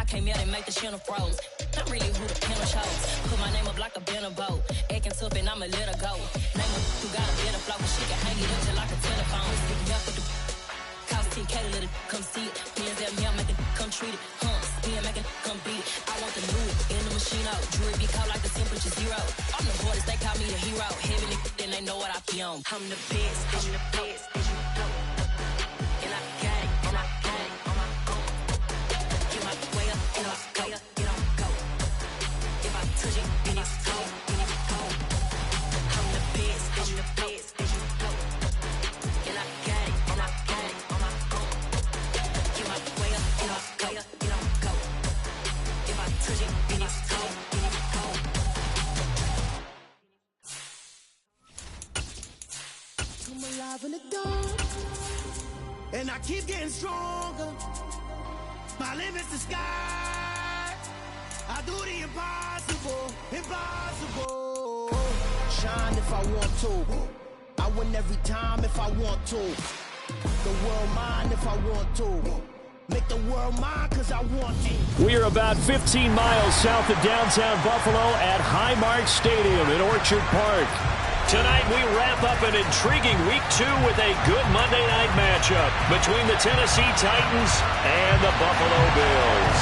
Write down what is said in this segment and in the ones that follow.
came out and make the channel froze. Not really who the panel shows. Put my name up like a banner boat. Acting tough and I'ma let her go. Name her who got a better flow, but she can hang it up just like a telephone. Stick me up with the cost 10K to let it come see it. Hands at me, I make it come treat it. Spin, make it come beat it. I want the new in the machine out. Jewelry be caught like the temperature zero. I'm the hardest, they call me the hero. Heaven and then they know what I be on. I'm the best, I'm the best, and you know. And I got it, and I got it on my own. Get my way up, get off, way up, get on, go. If I touch it, then it's cold, then it's cold. I'm the best, I'm the best, and you know. And I got it, and I got it on my own. Get my way up, get off, way up, get on, go. If I touch it, then it's cold, then it's cold. I'm alive in the dark, and I keep getting stronger. My limit's the sky. I do the impossible, impossible. Shine if I want to. I win every time if I want to. The world mine if I want to. Make the world mine cause I want to. We are about 15 miles south of downtown Buffalo at Highmark Stadium in Orchard Park. Tonight we wrap up an intriguing Week 2 with a good Monday night matchup between the Tennessee Titans and the Buffalo Bills.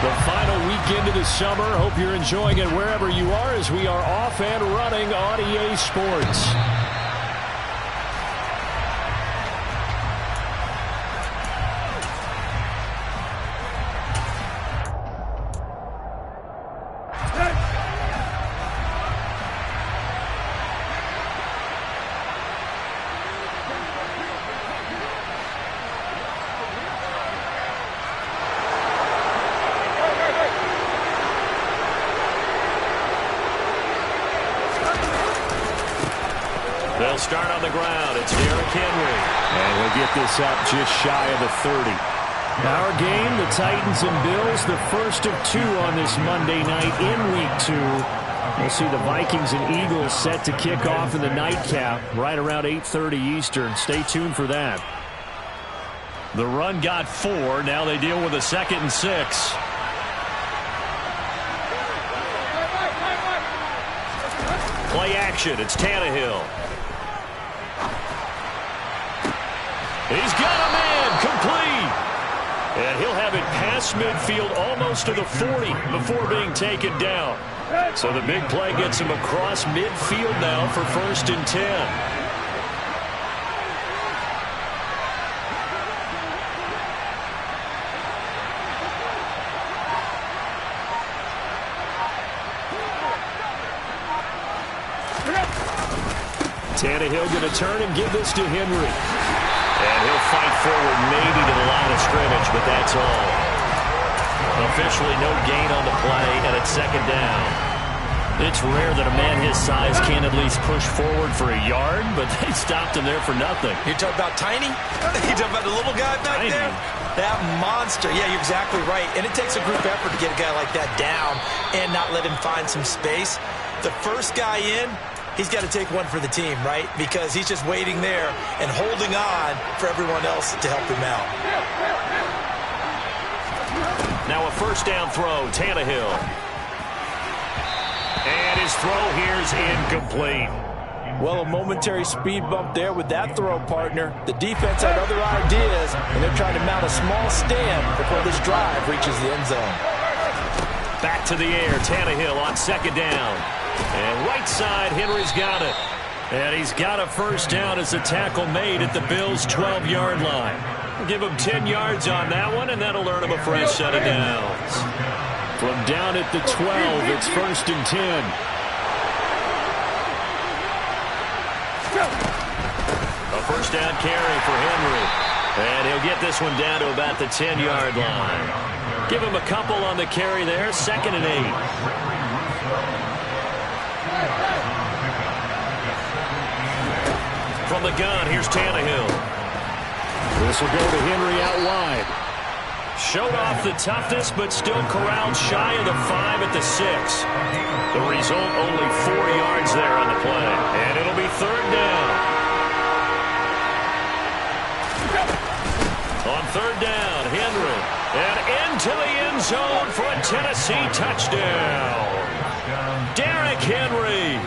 The final weekend of the summer. Hope you're enjoying it wherever you are as we are off and running on EA Sports. They'll start on the ground. It's Derrick Henry. And he'll get this up just shy of the 30. Our game, the Titans and Bills, the first of 2 on this Monday night in Week 2. We'll see the Vikings and Eagles set to kick off in the nightcap right around 8:30 Eastern. Stay tuned for that. The run got 4. Now they deal with a 2nd and 6. Play action. It's Tannehill. He's got a man complete. And he'll have it past midfield almost to the 40 before being taken down. So the big play gets him across midfield now for 1st and 10. Tannehill going to turn and give this to Henry. And he'll fight forward maybe to the line of scrimmage, but that's all. Officially no gain on the play, and it's 2nd down. It's rare that a man his size can't at least push forward for a yard, but they stopped him there for nothing. You're talking about Tiny? You're talking about the little guy back there? That monster. Yeah, you're exactly right. And it takes a group effort to get a guy like that down and not let him find some space. The first guy in, he's got to take one for the team, right? Because he's just waiting there and holding on for everyone else to help him out. Now a 1st down throw, Tannehill. And his throw here's incomplete. Well, a momentary speed bump there with that throw, partner. The defense had other ideas, and they're trying to mount a small stand before this drive reaches the end zone. Back to the air, Tannehill on 2nd down. And right side, Henry's got it. And he's got a 1st down as the tackle made at the Bills' 12-yard line. Give him 10 yards on that one, and that'll earn him a fresh set of downs. From down at the 12, it's 1st and 10. A 1st down carry for Henry. And he'll get this one down to about the 10-yard line. Give him a couple on the carry there, 2nd and 8. From the gun, here's Tannehill. This will go to Henry out wide. Showed off the toughness, but still corralled shy of the 5 at the 6. The result, only 4 yards there on the play. And it'll be 3rd down. On third down, Henry. And into the end zone for a Tennessee touchdown. Derrick Henry,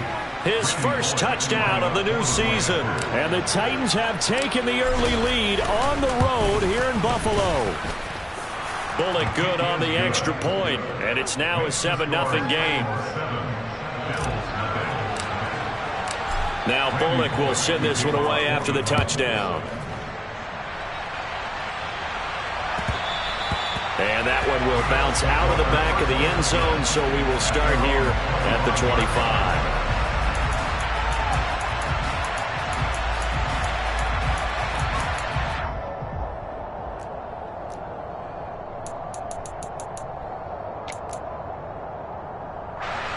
his first touchdown of the new season. And the Titans have taken the early lead on the road here in Buffalo. Bullock good on the extra point, and it's now a 7-0 game. Now Bullock will send this one away after the touchdown. And that one will bounce out of the back of the end zone, so we will start here at the 25.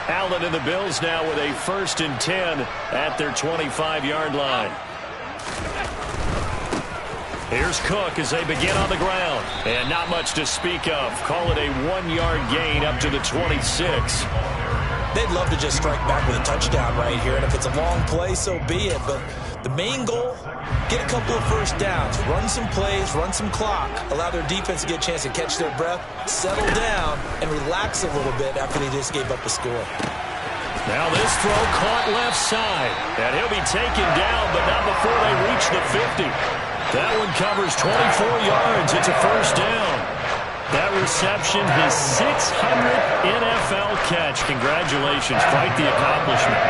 Allen and the Bills now with a 1st and 10 at their 25-yard line. Here's Cook as they begin on the ground. And not much to speak of. Call it a 1-yard gain up to the 26. They'd love to just strike back with a touchdown right here. And if it's a long play, so be it. But the main goal, get a couple of first downs. Run some plays, run some clock. Allow their defense to get a chance to catch their breath, settle down, and relax a little bit after they just gave up a score. Now this throw caught left side. And he'll be taken down, but not before they reach the 50. That one covers 24 yards. It's a first down. That reception, his 600th NFL catch. Congratulations. Quite the accomplishment.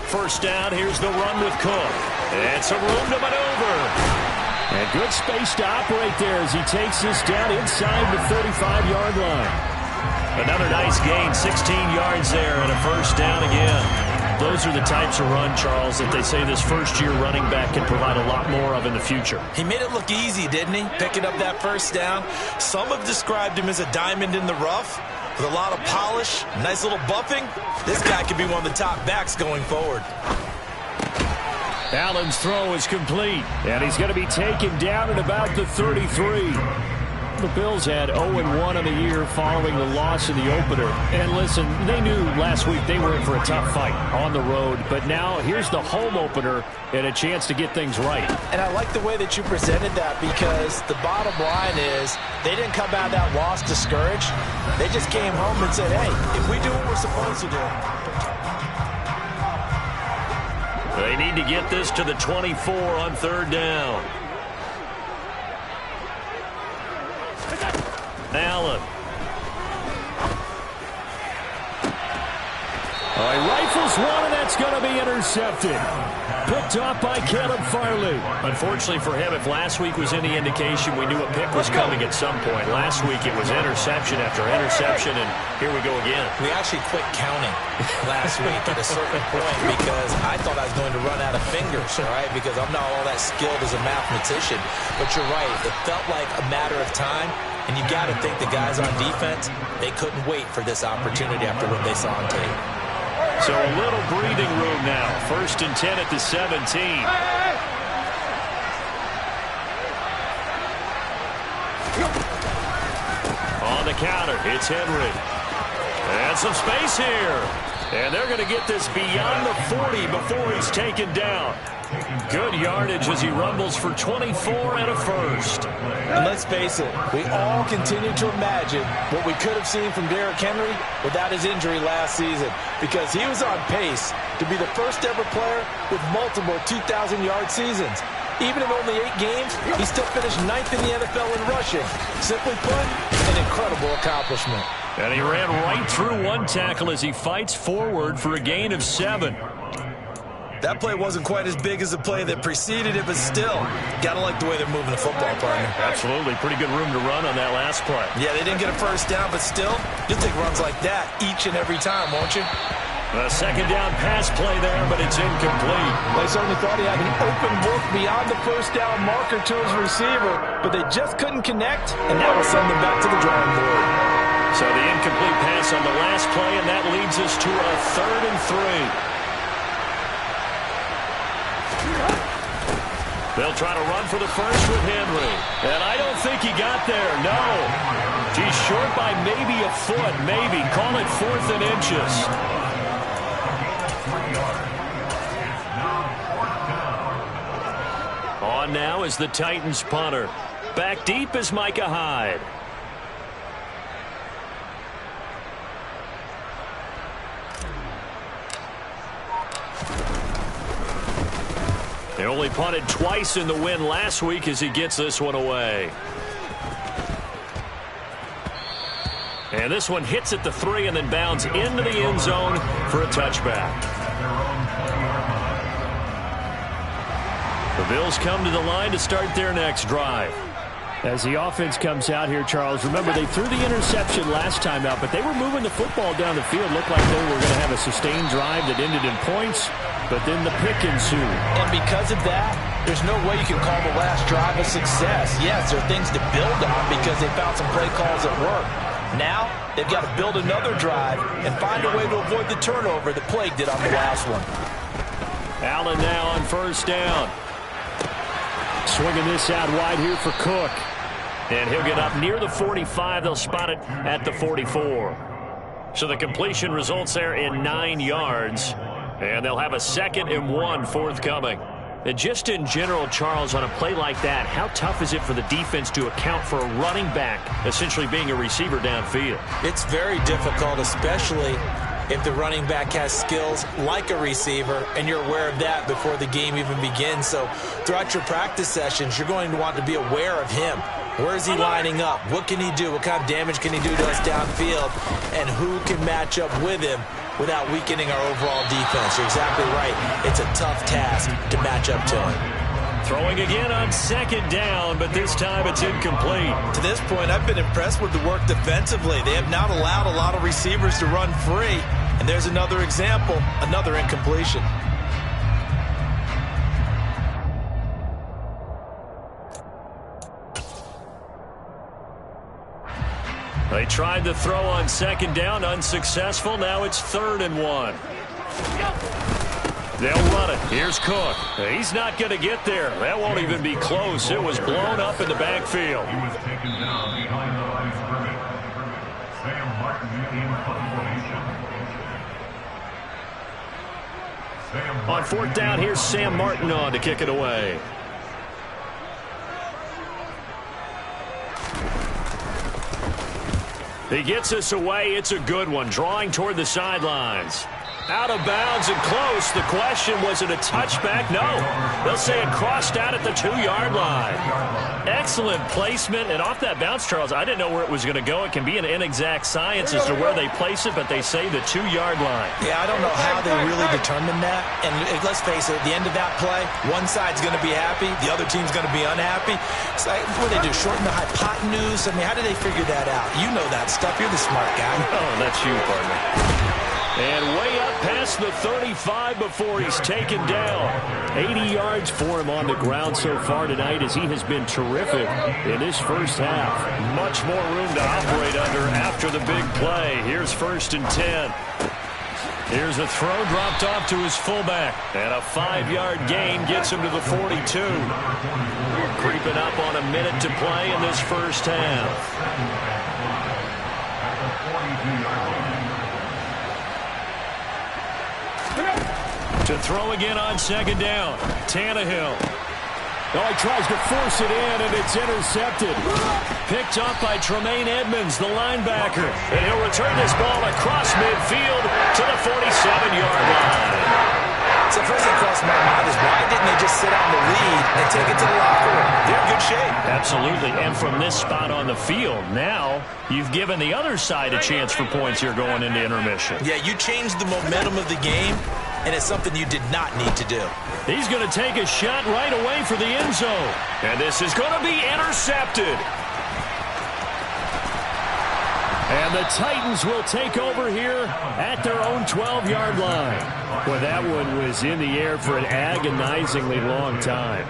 First down. Here's the run with Cook. And some room to maneuver. And good space to operate there as he takes this down inside the 35-yard line. Another nice gain. 16 yards there and a first down again. Those are the types of run, Charles, that they say this first-year running back can provide a lot more of in the future. He made it look easy, didn't he? Picking up that first down. Some have described him as a diamond in the rough with a lot of polish, nice little buffing. This guy could be one of the top backs going forward. Allen's throw is complete, and he's going to be taken down at about the 33. The Bills had 0-1 on the year following the loss in the opener. And listen, they knew last week they were in for a tough fight on the road. But now here's the home opener and a chance to get things right. And I like the way that you presented that because the bottom line is they didn't come out of that loss discouraged. They just came home and said, hey, if we do what we're supposed to do. They need to get this to the 24 on third down. Allen. All right, rifles one, and that's going to be intercepted. Picked off by Caleb Farley. Unfortunately for him, if last week was any indication, we knew a pick was coming at some point. Last week it was interception after interception, and here we go again. We actually quit counting last week at a certain point because I thought I was going to run out of fingers, all right, because I'm not all that skilled as a mathematician. But you're right, it felt like a matter of time, and you got to think the guys on defense, they couldn't wait for this opportunity after what they saw on tape. So a little breathing room now. 1st and 10 at the 17. On the counter, it's Henry. And some space here. And they're going to get this beyond the 40 before he's taken down. Good yardage as he rumbles for 24 and a first. And let's face it, we all continue to imagine what we could have seen from Derrick Henry without his injury last season, because he was on pace to be the first ever player with multiple 2,000-yard seasons. Even in only 8 games, he still finished 9th in the NFL in rushing. Simply put, an incredible accomplishment. And he ran right through one tackle as he fights forward for a gain of 7. That play wasn't quite as big as the play that preceded it, but still, got to like the way they're moving the football, partner. Absolutely. Pretty good room to run on that last play. Yeah, they didn't get a first down, but still, you'll take runs like that each and every time, won't you? A second down pass play there, but it's incomplete. They certainly thought he had an open look beyond the first down marker to his receiver, but they just couldn't connect, and that will send them back to the drawing board. So the incomplete pass on the last play, and that leads us to a 3rd and 3. They'll try to run for the first with Henry. And I don't think he got there, no. He's short by maybe a foot, maybe. Call it 4th and inches. On on now as the Titans punter. Back deep is Micah Hyde. They only punted twice in the win last week as he gets this one away. And this one hits at the 3 and then bounds into the end zone for a touchback. The Bills come to the line to start their next drive. As the offense comes out here, Charles, remember they threw the interception last time out, but they were moving the football down the field. Looked like they were going to have a sustained drive that ended in points, but then the pick ensued. And because of that, there's no way you can call the last drive a success. Yes, there are things to build on because they found some play calls that work. Now, they've got to build another drive and find a way to avoid the turnover that plagued it on the last one. Allen now on first down. Swinging this out wide here for Cook. And he'll get up near the 45. They'll spot it at the 44. So the completion results there in 9 yards. And they'll have a 2nd and 1 forthcoming. And just in general, Charles, on a play like that, how tough is it for the defense to account for a running back essentially being a receiver downfield? It's very difficult, especially if the running back has skills like a receiver, and you're aware of that before the game even begins. So throughout your practice sessions, you're going to want to be aware of him. Where is he lining up? What can he do? What kind of damage can he do to us downfield? And who can match up with him without weakening our overall defense? You're exactly right. It's a tough task to match up to him. Throwing again on 2nd down, but this time it's incomplete. To this point, I've been impressed with the work defensively. They have not allowed a lot of receivers to run free. And there's another example, another incompletion. They tried to throw on 2nd down, unsuccessful. Now it's 3rd and 1. They'll run it. Here's Cook. He's not going to get there. That won't even be close. It was blown up in the backfield. He was taken down behind the line of scrimmage. Sam Martin in formation. On 4th down, here's Sam Martin on to kick it away. He gets us away. It's a good one. Drawing toward the sidelines. Out of bounds and close. The question, was it a touchback? No. They'll say it crossed out at the 2-yard line. Excellent placement. And off that bounce, Charles, I didn't know where it was going to go. It can be an inexact science as to where they place it, but they say the 2-yard line. Yeah, I don't know how they really determined that. And let's face it, at the end of that play, one side's going to be happy, the other team's going to be unhappy. It's like, what do they do, shorten the hypotenuse? I mean, how do they figure that out? You know that stuff. You're the smart guy. Oh, that's you, partner. And way up past the 35 before he's taken down. 80 yards for him on the ground so far tonight as he has been terrific in this first half. Much more room to operate under after the big play. Here's 1st and 10. Here's a throw dropped off to his fullback. And a 5-yard gain gets him to the 42. Creeping up on a minute to play in this first half. To throw again on 2nd down. Tannehill. Oh, he tries to force it in, and it's intercepted. Picked up by Tremaine Edmonds, the linebacker. And he'll return this ball across midfield to the 47-yard line. So first thing crossed my mind is, why didn't they just sit on the lead and take it to the locker room? They're in good shape. Absolutely. And from this spot on the field, now you've given the other side a chance for points here going into intermission. Yeah, you changed the momentum of the game, and it's something you did not need to do. He's going to take a shot right away for the end zone. And this is going to be intercepted. And the Titans will take over here at their own 12-yard line. Well, that one was in the air for an agonizingly long time.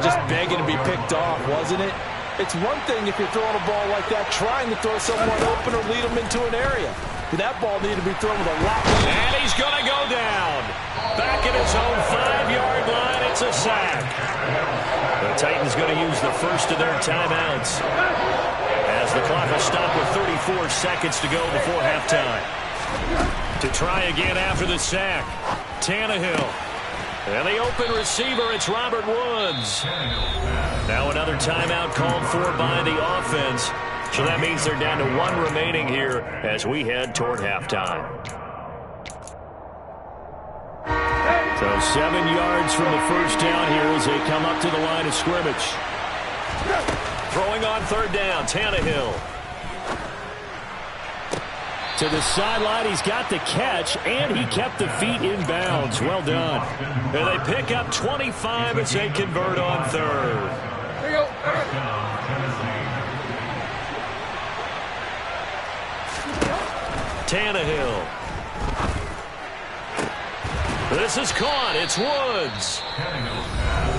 Just begging to be picked off, wasn't it? It's one thing if you're throwing a ball like that, trying to throw someone open or lead them into an area. But that ball needed to be thrown with a lot more. And he's going to go down. Back at his own 5-yard line, it's a sack. The Titans going to use the first of their timeouts as the clock will stop with 34 seconds to go before halftime. To try again after the sack, Tannehill. And the open receiver, it's Robert Woods. Now another timeout called for by the offense. So that means they're down to 1 remaining here as we head toward halftime. So 7 yards from the first down here as they come up to the line of scrimmage. Throwing on third down, Tannehill. To the sideline, he's got the catch, and he kept the feet in bounds. Well done. And they pick up 25 as they convert on third. Here you go. Tannehill. This is caught. It's Woods.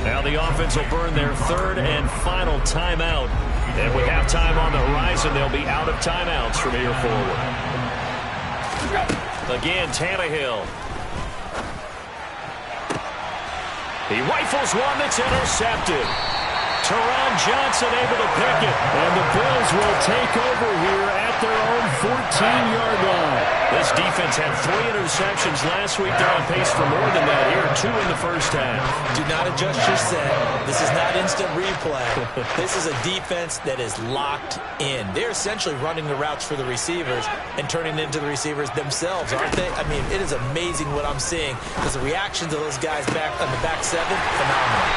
Now the offense will burn their 3rd and final timeout. And with halftime on the horizon, they'll be out of timeouts from here forward. Again, Tannehill. He rifles one that's intercepted. Teron Johnson able to pick it. And the Bills will take over here at their own 14-yard line. This defense had 3 interceptions last week. They're on pace for more than that here. 2 in the first half. Do not adjust your set. This is not instant replay. This is a defense that is locked in. They're essentially running the routes for the receivers and turning into the receivers themselves, aren't they? I mean, it is amazing what I'm seeing because the reactions of those guys back on the back 7, phenomenal.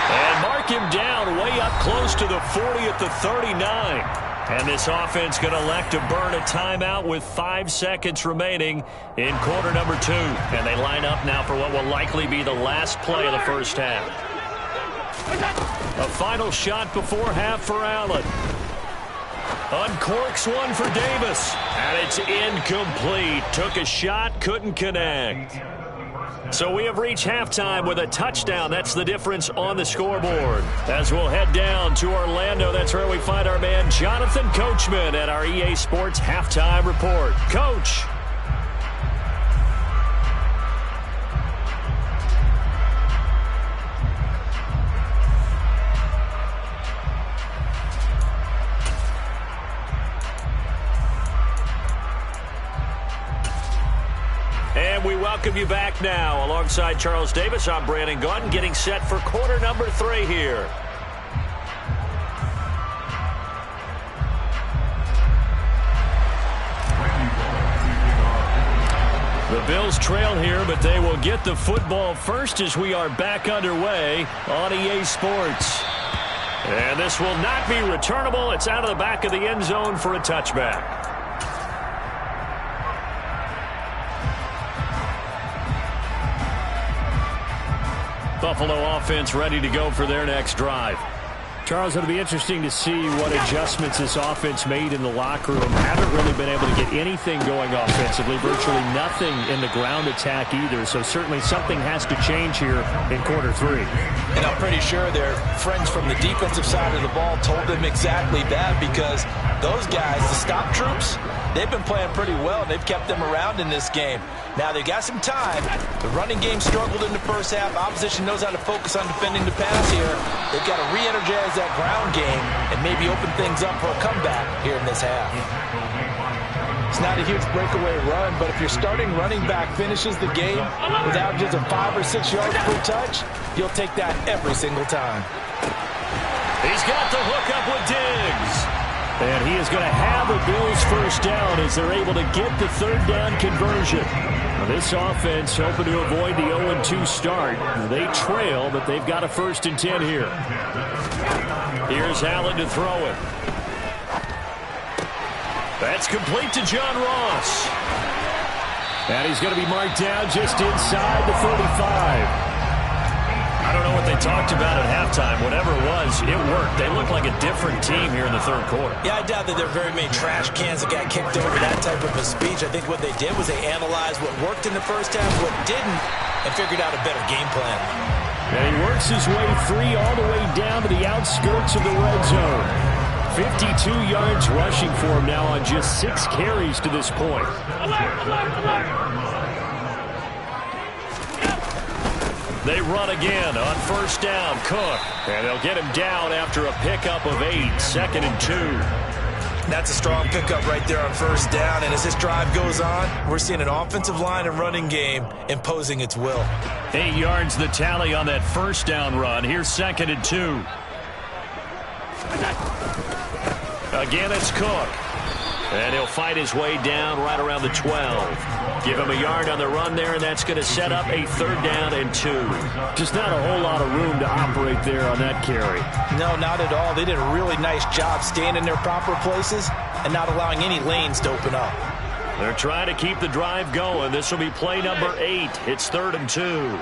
And mark him down way up close to the 40 at the 39. And this offense going to elect to burn a timeout with 5 seconds remaining in quarter number 2. And they line up now for what will likely be the last play of the first half. A final shot before half for Allen. Uncorks one for Davis. And it's incomplete. Took a shot, couldn't connect. So we have reached halftime with a touchdown. That's the difference on the scoreboard. As we'll head down to Orlando, that's where we find our man Jonathan Coachman at our EA Sports Halftime Report. Coach. And we welcome you back now. Alongside Charles Davis, I'm Brandon Gaudin, getting set for quarter number 3 here. The Bills trail here, but they will get the football first as we are back underway on EA Sports. And this will not be returnable. It's out of the back of the end zone for a touchback. Buffalo offense ready to go for their next drive. Charles, it'll be interesting to see what adjustments this offense made in the locker room. Haven't really been able to get anything going offensively. Virtually nothing in the ground attack either. So certainly something has to change here in quarter 3. And I'm pretty sure their friends from the defensive side of the ball told them exactly that because those guys, the stop troops, they've been playing pretty well, and they've kept them around in this game. Now, they got some time. The running game struggled in the first half. Opposition knows how to focus on defending the pass here. They've got to re-energize that ground game and maybe open things up for a comeback here in this half. It's not a huge breakaway run, but if your starting running back finishes the game with averages of 5 or 6 yards per touch, you'll take that every single time. He's got the hook up with Diggs. And he is going to have the Bills first down as they're able to get the 3rd down conversion. Now this offense hoping to avoid the 0-2 start. They trail, but they've got a 1st and 10 here. Here's Allen to throw it. That's complete to John Ross. And he's going to be marked down just inside the 35. I don't know what they talked about at halftime. Whatever it was, it worked. They look like a different team here in the 3rd quarter. Yeah, I doubt that there are very many trash cans that got kicked over that type of a speech. I think what they did was they analyzed what worked in the first half, what didn't, and figured out a better game plan. And he works his way free all the way down to the outskirts of the red zone. 52 yards rushing for him now on just 6 carries to this point. They run again on 1st down. Cook. And they'll get him down after a pickup of 8. 2nd and 2. That's a strong pickup right there on first down. And as this drive goes on, we're seeing an offensive line and running game imposing its will. 8 yards the tally on that first down run. Here's 2nd and 2. Again, it's Cook. And he'll fight his way down right around the 12. Give him a yard on the run there, and that's going to set up a 3rd down and 2. Just not a whole lot of room to operate there on that carry. No, not at all. They did a really nice job staying in their proper places and not allowing any lanes to open up. They're trying to keep the drive going. This will be play number 8. It's 3rd and 2.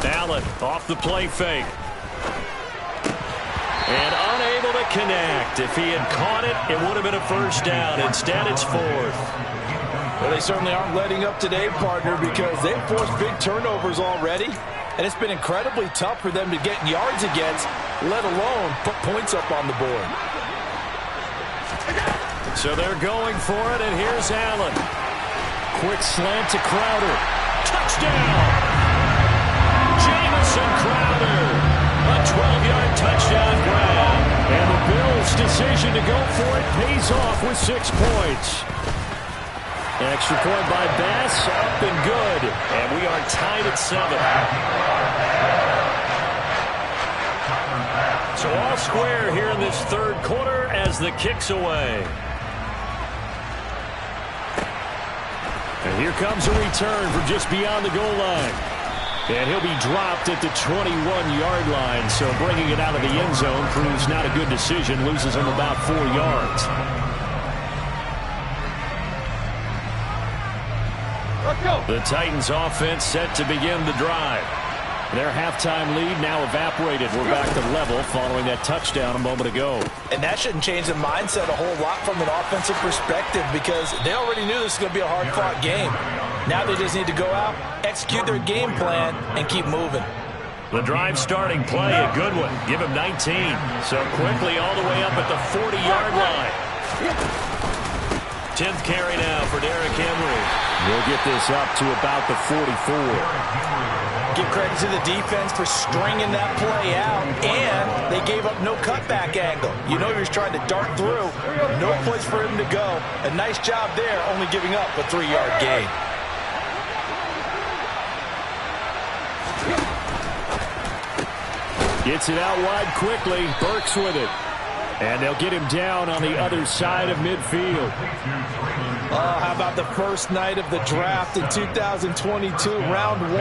Allen off the play fake. And unable to connect. If he had caught it, it would have been a first down. Instead, it's 4th. Well, they certainly aren't letting up today, partner, because they've forced big turnovers already. And it's been incredibly tough for them to get yards against, let alone put points up on the board. So they're going for it, and here's Allen. Quick slant to Crowder. Touchdown! Jamison Crowder. A 12-yard touchdown grab. And the Bills' decision to go for it pays off with 6 points. Extra point by Bass, up and good. And we are tied at 7. So all square here in this 3rd quarter as the kick's away. And here comes a return from just beyond the goal line. And he'll be dropped at the 21-yard line, so bringing it out of the end zone proves not a good decision, loses him about 4 yards. The Titans offense set to begin the drive. Their halftime lead now evaporated. We're back to level following that touchdown a moment ago. And that shouldn't change the mindset a whole lot from an offensive perspective because they already knew this was going to be a hard-fought game. Now they just need to go out, execute their game plan, and keep moving. The drive starting play, a good one. Give him 19. So quickly all the way up at the 40-yard line. 10th carry now for Derrick Henry. We'll get this up to about the 44. Give credit to the defense for stringing that play out, and they gave up no cutback angle. You know he was trying to dart through. No place for him to go. A nice job there, only giving up a 3-yard gain. Gets it out wide quickly. Burks with it. And they'll get him down on the other side of midfield. Oh, how about the first night of the draft in 2022, round 1?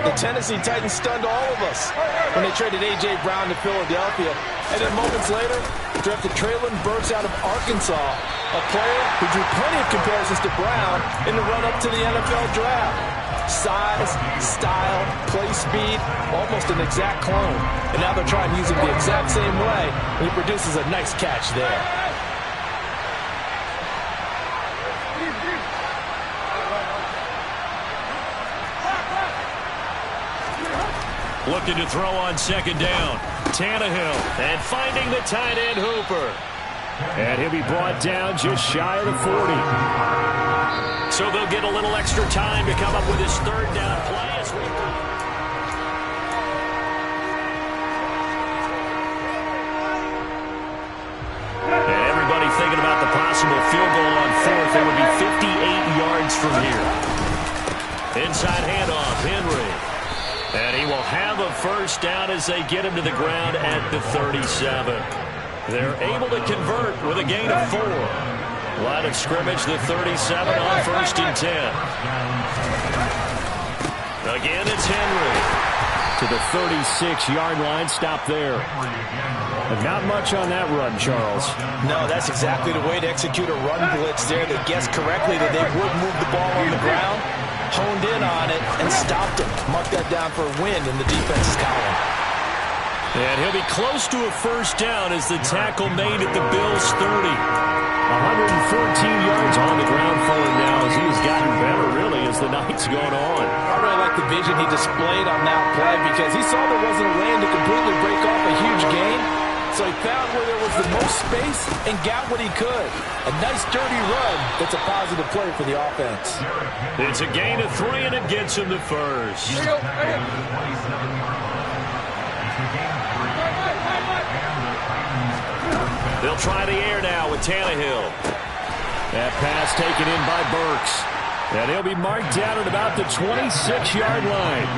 The Tennessee Titans stunned all of us when they traded A.J. Brown to Philadelphia. And then moments later, drafted Treylon Burks out of Arkansas, a player who drew plenty of comparisons to Brown in the run-up to the NFL draft. Size, style, play speed, almost an exact clone. And now they're trying to use him the exact same way, and he produces a nice catch there. Looking to throw on 2nd down. Tannehill, and finding the tight end Hooper. And he'll be brought down just shy of the 40. So they'll get a little extra time to come up with his 3rd down play. And everybody thinking about the possible field goal on 4th. It would be 58 yards from here. Inside handoff, Henry. And he will have a first down as they get him to the ground at the 37. They're able to convert with a gain of 4. Line of scrimmage, the 37 on 1st and 10. Again, it's Henry. To the 36-yard line, stop there. And not much on that run, Charles. No, that's exactly the way to execute a run blitz there. They guessed correctly that they would move the ball on the ground, honed in on it, and stopped him. Mark that down for a win in the defense's column. And he'll be close to a first down as the tackle made at the Bills' 30. 114 yards on the ground for him now as he's gotten better, really, as the night's gone on. I really like the vision he displayed on that play because he saw there wasn't a lane to completely break off a huge gain. So he found where there was the most space and got what he could. A nice, dirty run that's a positive play for the offense. It's a gain of 3, and it gets him the first. They'll try the air now with Tannehill. That pass taken in by Burks. And he'll be marked down at about the 26-yard line.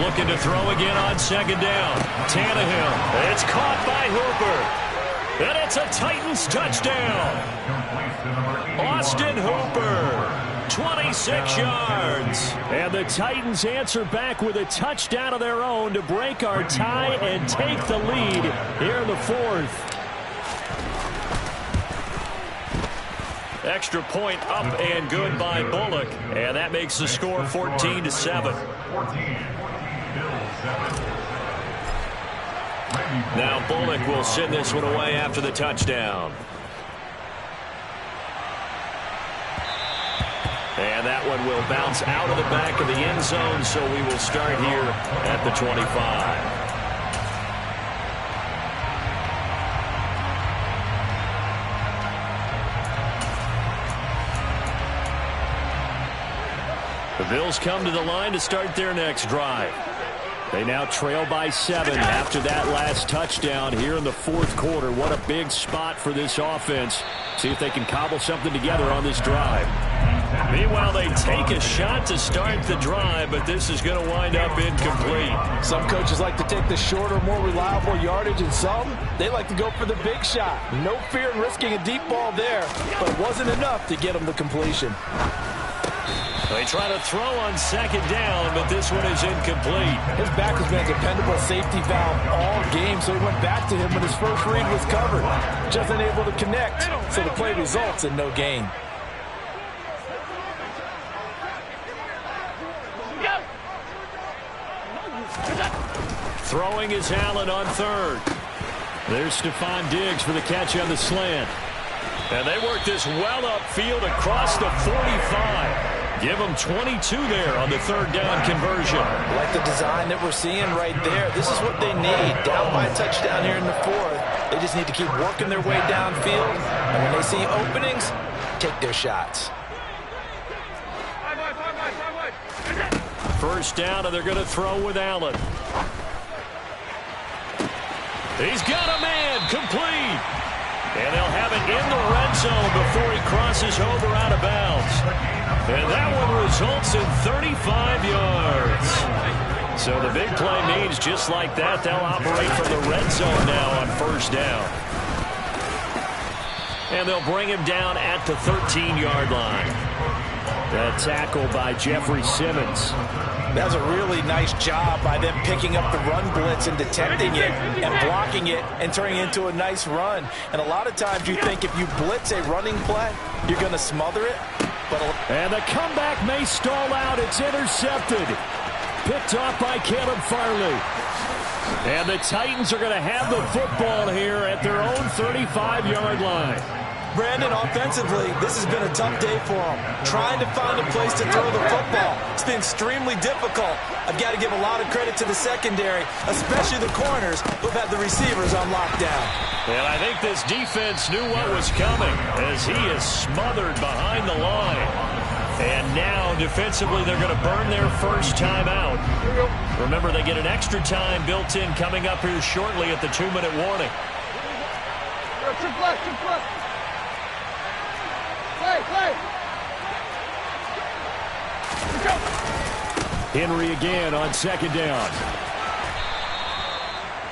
Looking to throw again on second down. Tannehill. It's caught by Hooper. And it's a Titans touchdown. Austin Hooper. 26 yards. And the Titans answer back with a touchdown of their own to break our tie and take the lead here in the fourth. Extra point up and good by Bullock. And that makes the score 14-7. Now Bullock will send this one away after the touchdown. And that one will bounce out of the back of the end zone, so we will start here at the 25. The Bills come to the line to start their next drive. They now trail by 7 after that last touchdown here in the fourth quarter. What a big spot for this offense. See if they can cobble something together on this drive. Meanwhile, they take a shot to start the drive, but this is going to wind up incomplete. Some coaches like to take the shorter, more reliable yardage, and some, they like to go for the big shot. No fear in risking a deep ball there, but it wasn't enough to get them the completion. They try to throw on second down, but this one is incomplete. His back has been a dependable safety valve all game, so he went back to him when his first read was covered. Just unable to connect, so the play results in no gain. Throwing is Allen on third. There's Stephon Diggs for the catch on the slant. And they work this well upfield across the 45. Give them 22 there on the third down conversion. Like the design that we're seeing right there. This is what they need. Down by a touchdown here in the fourth. They just need to keep working their way downfield. And when they see openings, take their shots. First down, and they're going to throw with Allen. He's got a man, complete. And they'll have it in the red zone before he crosses over out of bounds. And that one results in 35 yards. So the big play means just like that, they'll operate from the red zone now on first down. And they'll bring him down at the 13-yard line. That tackle by Jeffrey Simmons. That was a really nice job by them picking up the run blitz and detecting it and blocking it and turning it into a nice run. And a lot of times you think if you blitz a running play, you're going to smother it. And the comeback may stall out. It's intercepted. Picked off by Caleb Farley. And the Titans are going to have the football here at their own 35-yard line. Brandon, offensively, this has been a tough day for them. Trying to find a place to throw the football. It's been extremely difficult. I've got to give a lot of credit to the secondary, especially the corners who've had the receivers on lockdown. And I think this defense knew what was coming as he is smothered behind the line. And now, defensively, they're going to burn their first time out. Remember, they get an extra time built in coming up here shortly at the 2-minute warning. Henry again on second down.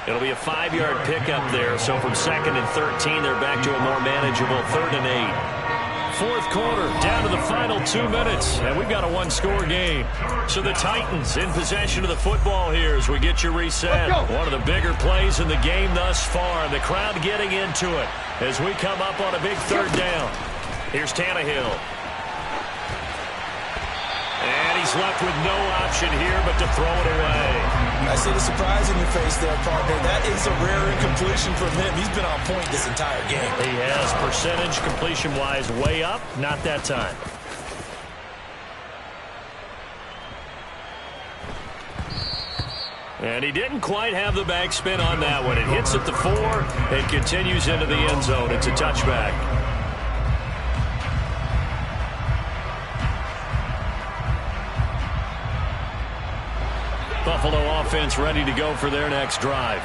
It'll be a 5-yard pickup there. So from 2nd and 13, they're back to a more manageable 3rd and 8. Fourth quarter, down to the final 2 minutes, and we've got a one-score game. So the Titans in possession of the football here as we get you reset. One of the bigger plays in the game thus far. The crowd getting into it as we come up on a big 3rd down. Here's Tannehill. And he's left with no option here but to throw it away. I see the surprise in your face there, partner. That is a rare incompletion from him. He's been on point this entire game. He has. Percentage completion-wise way up. Not that time. And he didn't quite have the backspin on that one. It hits at the 4 and continues into the end zone. It's a touchback. Buffalo offense ready to go for their next drive.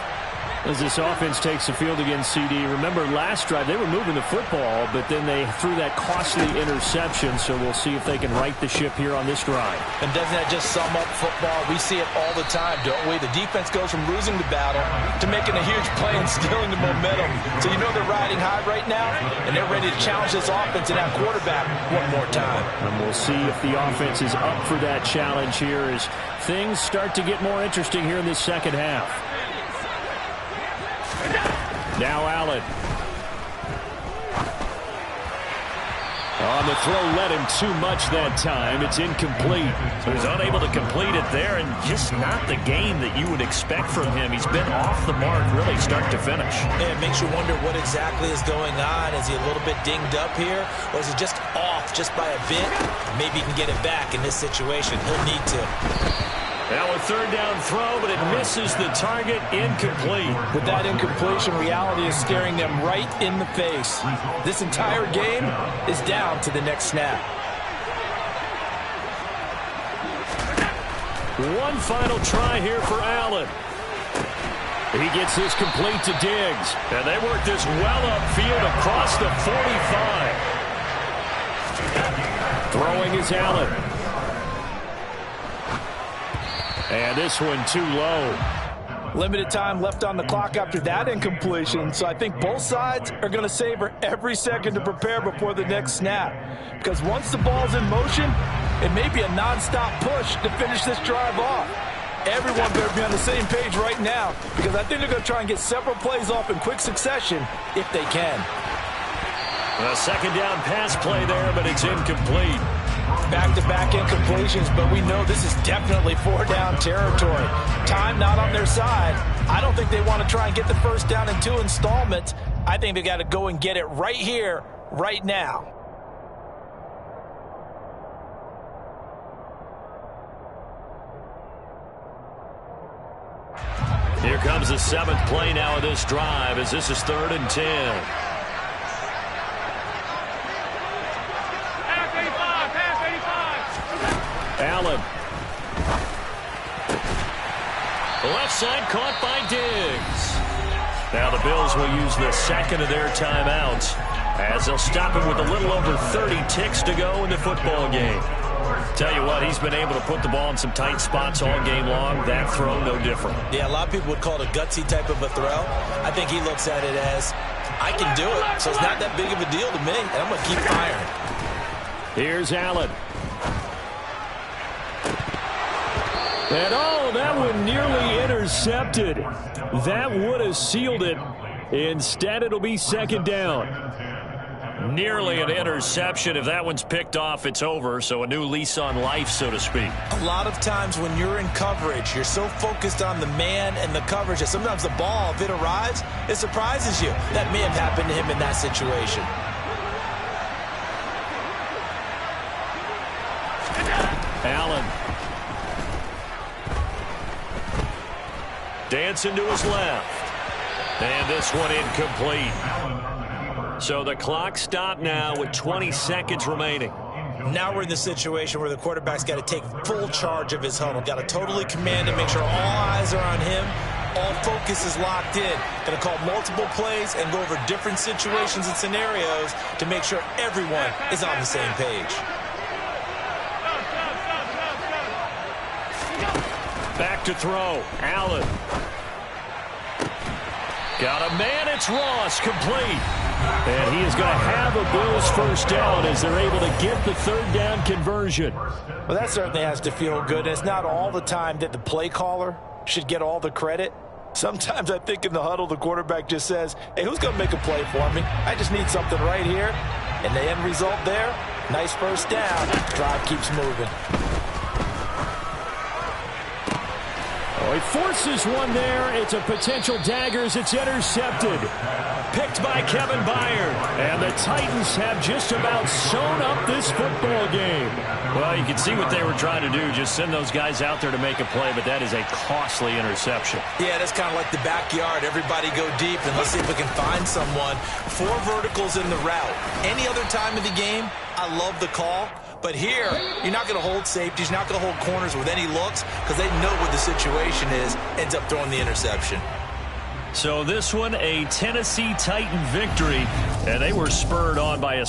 As this offense takes the field against CD, remember last drive they were moving the football, but then they threw that costly interception, so we'll see if they can right the ship here on this drive. And doesn't that just sum up football? We see it all the time, don't we? The defense goes from losing the battle to making a huge play and stealing the momentum. So you know they're riding high right now, and they're ready to challenge this offense and that quarterback one more time. And we'll see if the offense is up for that challenge here as things start to get more interesting here in this second half. Now Allen. On the throw, led him too much that time. It's incomplete. So he's unable to complete it there, and just not the game that you would expect from him. He's been off the mark really start to finish. Yeah, it makes you wonder what exactly is going on. Is he a little bit dinged up here, or is he just off just by a bit? Maybe he can get it back in this situation. He'll need to. Now a third down throw, but it misses the target, incomplete. With that incompletion, reality is staring them right in the face. This entire game is down to the next snap. One final try here for Allen. He gets this complete to Diggs. And they work this well upfield across the 45. Throwing is Allen. And this one too low. Limited time left on the clock after that incompletion, so I think both sides are going to savor every second to prepare before the next snap. Because once the ball's in motion, it may be a nonstop push to finish this drive off. Everyone better be on the same page right now, because I think they're going to try and get several plays off in quick succession if they can. A second down pass play there, but it's incomplete. Back-to-back incompletions, but we know this is definitely four-down territory. Time not on their side. I don't think they want to try and get the first down in 2 installments. I think they got to go and get it right here, right now. Here comes the 7th play now of this drive as this is 3rd and 10. Allen. Left side caught by Diggs. Now the Bills will use the second of their timeouts as they'll stop him with a little over 30 ticks to go in the football game. Tell you what, he's been able to put the ball in some tight spots all game long. That throw, no different. Yeah, a lot of people would call it a gutsy type of a throw. I think he looks at it as, I can do it, so it's not that big of a deal to me, and I'm going to keep firing. Here's Allen. And oh, that one nearly intercepted. That would have sealed it. Instead, it'll be second down. Nearly an interception. If that one's picked off, it's over. So a new lease on life, so to speak. A lot of times when you're in coverage, you're so focused on the man and the coverage that sometimes the ball, if it arrives, it surprises you. That may have happened to him in that situation. Allen. Dancing to his left. And this one incomplete. So the clock stopped now with 20 seconds remaining. Now we're in the situation where the quarterback's got to take full charge of his huddle. Got to totally command it, make sure all eyes are on him. All focus is locked in. Going to call multiple plays and go over different situations and scenarios to make sure everyone is on the same page. Back to throw. Allen. Got a man. It's Ross. Complete. And he is going to have a Bills first down as they're able to get the third down conversion. Well, that certainly has to feel good. And it's not all the time that the play caller should get all the credit. Sometimes I think in the huddle, the quarterback just says, hey, who's going to make a play for me? I just need something right here. And the end result there, nice first down. Drive keeps moving. Oh, he forces one there. It's a potential dagger as it's intercepted. Picked by Kevin Byard. And the Titans have just about sewn up this football game. Well, you can see what they were trying to do. Just send those guys out there to make a play, but that is a costly interception. Yeah, that's kind of like the backyard. Everybody go deep, and let's see if we can find someone. 4 verticals in the route. Any other time of the game, I love the call. But here, you're not going to hold safeties, you're not going to hold corners with any looks because they know what the situation is, ends up throwing the interception. So this one, a Tennessee Titan victory, and they were spurred on by a